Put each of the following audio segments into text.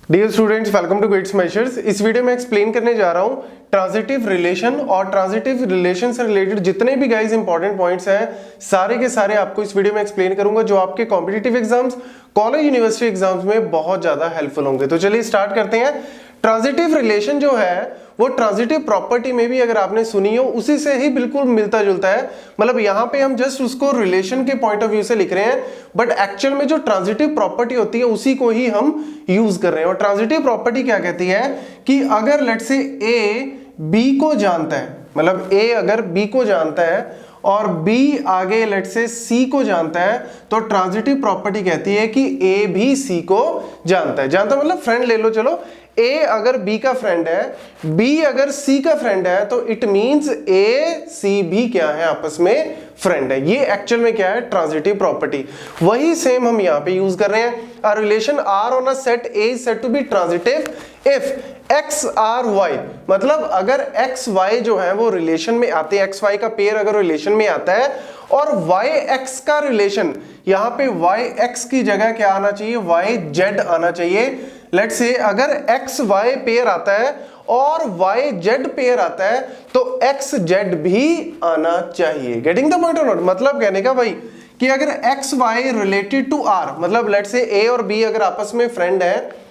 Dear students, welcome to Greats Measures. इस video में explain करने जा रहा हूँ ट्रांजिटिव रिलेशन और ट्रांजिटिव रिलेशन से रिलेटेड जितने भी गाइस इंपॉर्टेंट पॉइंट्स हैं सारे के सारे आपको इस वीडियो में एक्सप्लेन करूंगा, जो आपके competitive exams, college university exams में बहुत ज्यादा हेल्पफुल होंगे। तो चलिए स्टार्ट करते हैं। ट्रांजिटिव रिलेशन जो है वो ट्रांजिटिव प्रॉपर्टी में भी अगर आपने सुनी हो उसी से ही बिल्कुल मिलता जुलता है। मतलब यहाँ पे हम जस्ट उसको रिलेशन के पॉइंट ऑफ व्यू से लिख रहे हैं, बट एक्चुअल में जो ट्रांजिटिव प्रॉपर्टी होती है उसी को ही हम यूज कर रहे हैं। और ट्रांजिटिव प्रॉपर्टी क्या कहती है कि अगर लेट्स से ए बी को जानता है, मतलब ए अगर बी को जानता है और बी आगे लेट्स से सी को जानता है, तो ट्रांजिटिव प्रॉपर्टी कहती है कि ए भी सी को जानता है। जानता मतलब फ्रेंड ले लो, चलो ए अगर बी का फ्रेंड है, बी अगर सी का फ्रेंड है, तो इट मींस ए सी भी क्या है, आपस में फ्रेंड है। ये एक्चुअल में क्या है, ट्रांजिटिव प्रॉपर्टी। वही सेम हम यहां पे यूज कर रहे हैं। A relation R on a set A is said to be transitive if x R y, मतलब अगर एक्स वाई जो है वो रिलेशन में आते हैं, एक्स वाई का पेयर अगर रिलेशन में आता है और वाई एक्स का रिलेशन, यहां पे वाई एक्स की जगह क्या आना चाहिए, वाई जेड आना चाहिए। लेट्स से अगर एक्स वाई पेयर आता है और वाई जेड पेयर आता है तो एक्स जेड भी आना चाहिए। Getting the point or not? मतलब कहने का वही कि अगर x y related to R, मतलब लेट्स से ए और बी अगर आपस में फ्रेंड है,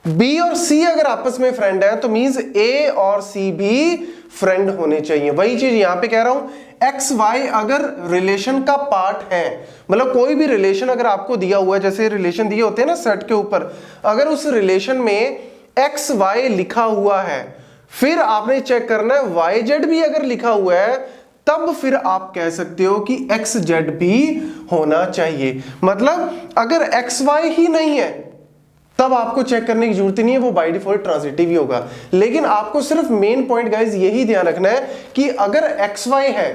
बी और सी अगर आपस में फ्रेंड है, तो मींस ए और सी भी फ्रेंड होने चाहिए। वही चीज यहां पे कह रहा हूं, एक्स वाई अगर रिलेशन का पार्ट है, मतलब कोई भी रिलेशन अगर आपको दिया हुआ है, जैसे रिलेशन दिए होते हैं ना सेट के ऊपर, अगर उस रिलेशन में एक्स वाई लिखा हुआ है, फिर आपने चेक करना है वाई जेड भी अगर लिखा हुआ है, तब फिर आप कह सकते हो कि एक्स जेड भी होना चाहिए। मतलब अगर एक्स वाई ही नहीं है तब आपको चेक करने की जरूरत नहीं है, वो बाय डिफॉल्ट ट्रांजिटिव ही होगा। लेकिन आपको सिर्फ मेन पॉइंट गाइस यही ध्यान रखना है कि अगर एक्स वाई है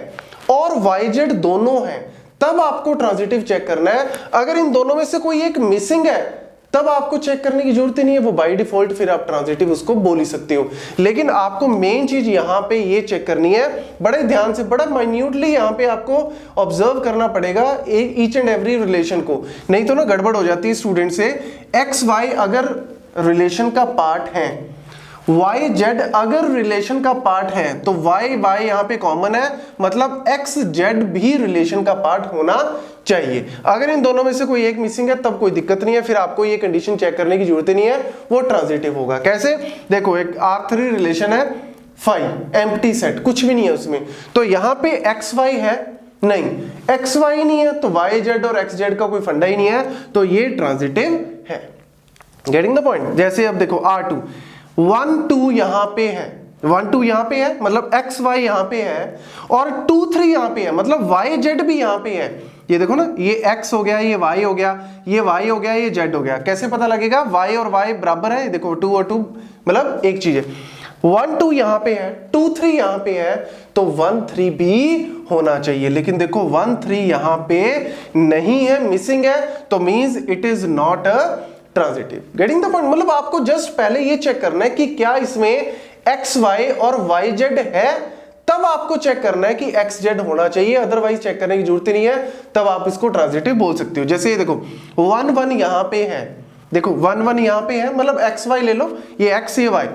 और वाई जेड दोनों हैं, तब आपको ट्रांजिटिव चेक करना है। अगर इन दोनों में से कोई एक मिसिंग है तब आपको चेक करने की जरूरत ही नहीं है, वो बाय डिफॉल्ट फिर आप ट्रांजिटिव उसको बोल ही सकते हो। लेकिन आपको मेन चीज यहां पे ये चेक करनी है, बड़े ध्यान से, बड़ा माइन्यूटली यहां पे आपको ऑब्जर्व करना पड़ेगा ईच एंड एवरी रिलेशन को, नहीं तो ना गड़बड़ हो जाती है स्टूडेंट से। एक्स वाई अगर रिलेशन का पार्ट है, वाई जेड अगर रिलेशन का पार्ट है, तो वाई वाई यहां पे कॉमन है, मतलब एक्स जेड भी रिलेशन का पार्ट होना चाहिए। अगर इन दोनों में से कोई एक मिसिंग है तब कोई दिक्कत नहीं है, फिर आपको ये कंडीशन चेक करने की जरूरत नहीं है, वो ट्रांजिटिव होगा। कैसे? देखो एक R3 रिलेशन है, 5 एम्प्टी सेट, कुछ भी नहीं है उसमें, तो यहां पे एक्स वाई है नहीं, एक्स वाई नहीं है तो वाई जेड और एक्स जेड का कोई फंडा ही नहीं है, तो ये ट्रांजिटिव है। Getting the point? जैसे अब देखो R2 1 2 यहां पे है, 1 2 यहां पे है, मतलब एक्स वाई यहां पे है, और 2 3 यहां पे है, मतलब वाई जेड भी यहां पे है। ये देखो ना, ये x हो गया, ये y हो गया, ये y हो गया, ये z हो गया। कैसे पता लगेगा? y और y बराबर है, देखो 2 और 2 मतलब एक चीज है। 1 2 यहां पे है, 2 3 यहां पे है, तो 1 3 भी होना चाहिए। लेकिन देखो 1 3 यहां पे नहीं है, मिसिंग है, तो means it is not a transitive. Getting the point? मतलब आपको जस्ट पहले ये चेक करना है कि क्या इसमें एक्स वाई और वाई जेड है, तब आपको चेक करना है कि एक्स जेड होना चाहिए, अदरवाइज चेक करने की जरूरत नहीं है, तब आप इसको ट्रांजिटिव बोल सकते हो। जैसे ये देखो 1 1 यहां पे है, देखो 1 1 यहां पे है, मतलब एक्स वाई ले लो, ये एक्स ये वाई,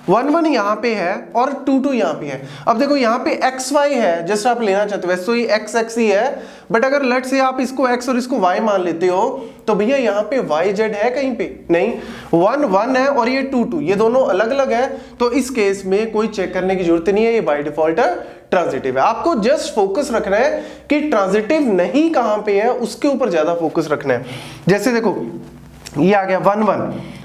1 1 यहां पे है और 2 2 यहां पे है। अब देखो यहां पे एक्स वाई है, जस्ट आप लेना चाहते हो, वैसे तो ये एक्स एक्स ही है, बट अगर लेट से आप इसको एक्स और इसको वाई मान लेते हो, तो भैया यहाँ पे वाई जेड है कहीं पे नहीं, 1 1 है और ये 2 2, ये दोनों अलग अलग है, तो इस केस में कोई चेक करने की जरूरत नहीं है, ये बाय डिफॉल्ट ट्रांजिटिव है। आपको जस्ट फोकस रखना है कि ट्रांजिटिव नहीं कहां पे है, उसके ऊपर ज्यादा फोकस रखना है। जैसे देखो ये आ गया 1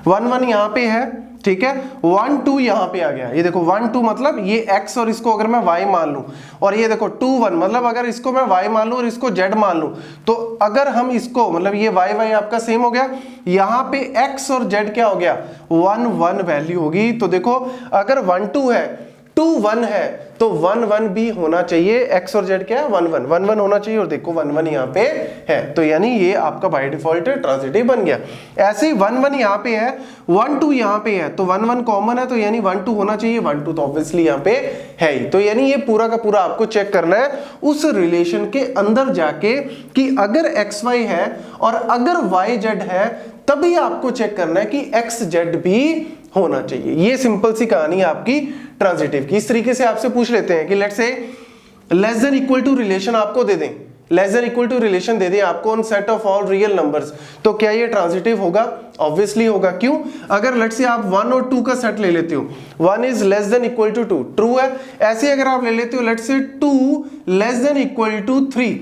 1 यहां पे है, ठीक है, 1 2 यहां पे आ गया, ये देखो 1 2 मतलब ये x और इसको अगर मैं y मान लूं, और ये देखो 2 1 मतलब अगर इसको मैं y मान लूं और इसको z मान लूं, तो अगर हम इसको मतलब ये y y आपका सेम हो गया, यहां पे x और z क्या हो गया, 1 1 वैल्यू होगी। तो देखो अगर 1 2 है, 2 1 है, तो 1 1 भी होना चाहिए, x और z क्या है 1 1 1 1 होना चाहिए, और देखो 1 1 यहाँ पे है, तो यानी ये आपका बाय डिफॉल्ट ट्रांजिटिव बन गया। ऐसे ही 1 1 यहाँ पे है, 1 2 यहाँ पे है, तो 1 1 कॉमन है, तो यानी 1 2 होना चाहिए, 1 2 तो ऑब्वियसली यहाँ पे है ही। तो यानी ये पूरा का पूरा आपको चेक करना है उस रिलेशन के अंदर जाके कि अगर एक्स वाई है और अगर वाई जेड है, तभी आपको चेक करना है कि एक्स जेड भी होना चाहिए। ये सिंपल सी कहानी है आपकी ट्रांजिटिव की। इस तरीके से आपसे पूछ लेते हैं कि let's say less than equal to relation आपको दे दें, less than equal to relation दे दें आपको on set of all real numbers, तो क्या ये ट्रांजिटिव होगा? ऑब्वियसली होगा। क्यों? अगर लेट्स से आप 1 और 2 का सेट ले लेते हो, 1 is less than equal to 2, true है। ऐसे अगर आप ले लेते हो let's say 2 less than equal to 3,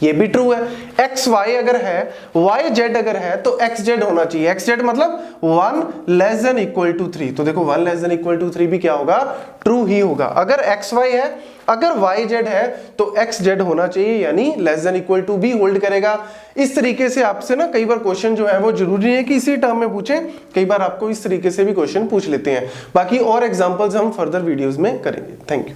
ये भी ट्रू है। एक्स वाई अगर है, वाई जेड अगर है, तो एक्स जेड होना चाहिए। एक्स जेड मतलब 1 लेस देन इक्वल टू 3, तो देखो 1 लेस देन इक्वल टू 3 भी क्या होगा? ट्रू ही होगा। अगर एक्स वाई है, अगर वाई जेड है, तो एक्स जेड होना चाहिए, यानी लेस देन इक्वल टू भी होल्ड करेगा। इस तरीके से आपसे ना कई बार क्वेश्चन जो है वो जरूरी नहीं है कि इसी टर्म में पूछे, कई बार आपको इस तरीके से भी क्वेश्चन पूछ लेते हैं। बाकी और एग्जांपल्स हम फर्दर वीडियोस में करेंगे। Thank you.